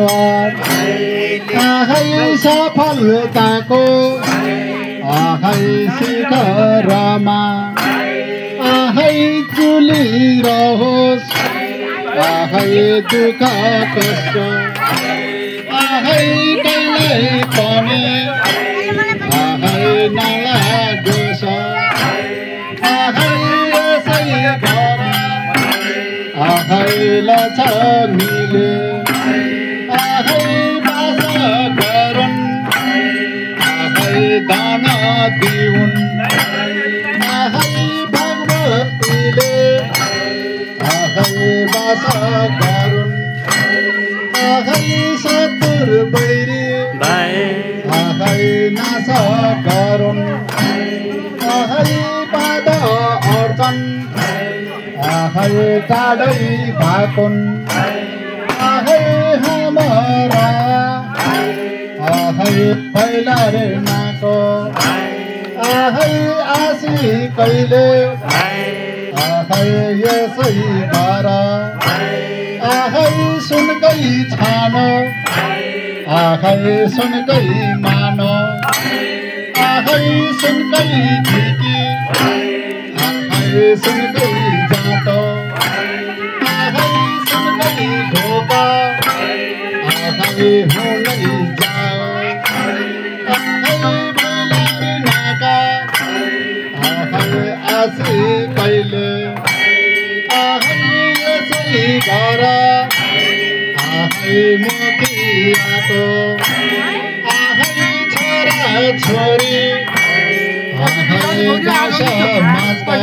नेवार आहै सफलताको आहै शिखरमा आहै चुलिरहोस् आहै दुःख कष्ट आहै कहिल्यै पनि आहै नलागोस् आहै यसै गर आहै लक्ष्मीले आहै बास गरून् आहै दान दिउन् आहै भगवतीले आहै बास गरून् आहै शत्रु बैरी आहै नाश गरून् आहै पाद अर्चन आहै टाढै भाकुन् आहै हाम्रा आहै फैलारे नाको आहै आशी कहिले आहै यसै गर आहै सुनकै छानो आहै सुनकै मानो आहै सुनकै ठिकी आहै सुनकै जातो आहै सुनकै ढोका आहै हुनै जाओ आहै भैलारे नाका आहै आशी कहिले आहै यसै गर आहै मोतियाको आहै छोरा छोरी आहै समाजका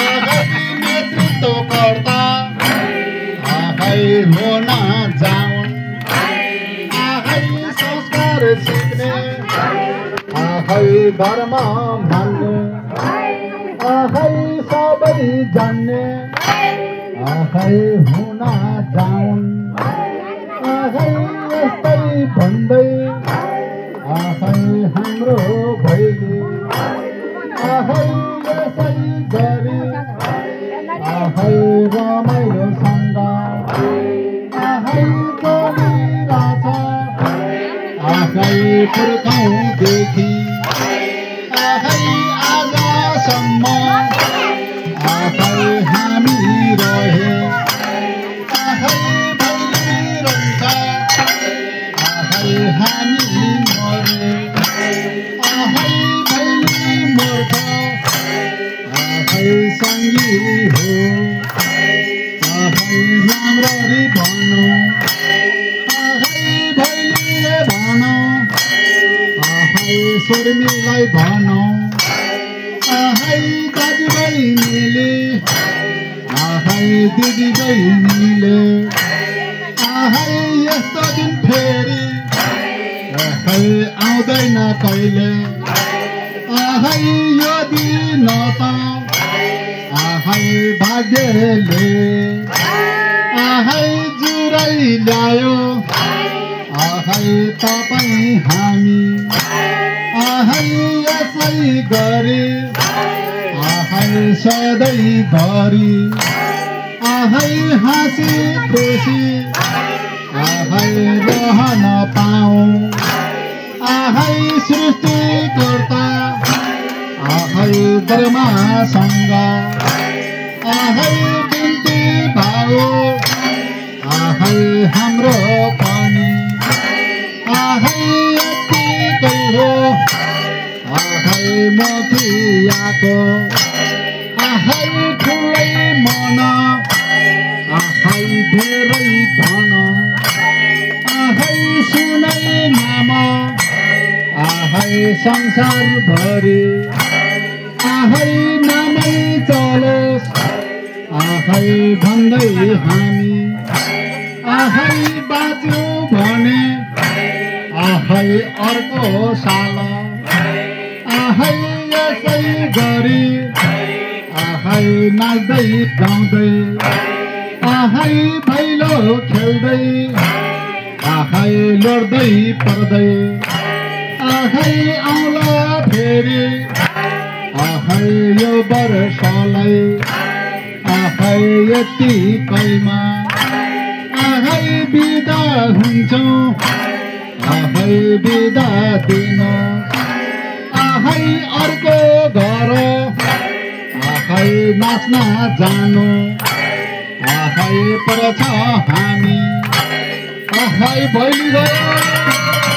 आहै नेतृत्वकर्ता आहै हुन जाउन् आहै संस्कार सिक्ने आहै धर्म मान्ने आहै सबै जान्ने आहै हुन जाउन् आहै यस्तै भन्दै आहै हाम्रो भैली आहै यसै गरी आहै रमाइलोसँग आहै चलिरहेछ आहै पुर्खौँदेखि आहै आजसम्म आहै हामी रहे आहै भइरहन्छ आहै हामी मरे आहै भैली मर्छ आहै सङ्गी हो आहै राम्ररी भनौँ आहै भैलीले भनौँ आहै शर्मिलाई भनौँ आहै दाजुबहिनीले आहै दिदीबहिनीले आहै यस्तो दिन फेरि आहै आउँदैन कहिले आहै यो दिन त आहै भाग्यले आहै जुरै ल्यायो आहै तपाईँ हामी आहै यसै गरी आहै सधैँभरि आहै हाँसी खुसी आहै रहन पाऊँ आहै सृष्टिकर्ता आहै ब्रह्मासँग आहै बिन्ती भाउ आहै हाम्रो पनि आहै यतिकै हो आहै मोतियाको आहै ठुलै मन आहै धेरै धन आहै सुनै नाम आहै संसारभरि आहै नामै चलोस् आहै भन्दै हामी आहै बाँच्यौँ भने आहै अर्को साल आहै यसै गरी आहै नाच्दै गाउँदै आहै भैलो खेल्दै आहै लड्दै पर्दै आहै आउला फेरि आहै यो वर्षलाई आहै यतिकैमा आहै बिदा हुन्छौँ आहै बिदा दिनु आहै अर्को घर आहै नाच्न जानु आहै पर्छ हामी आहै भैली गयो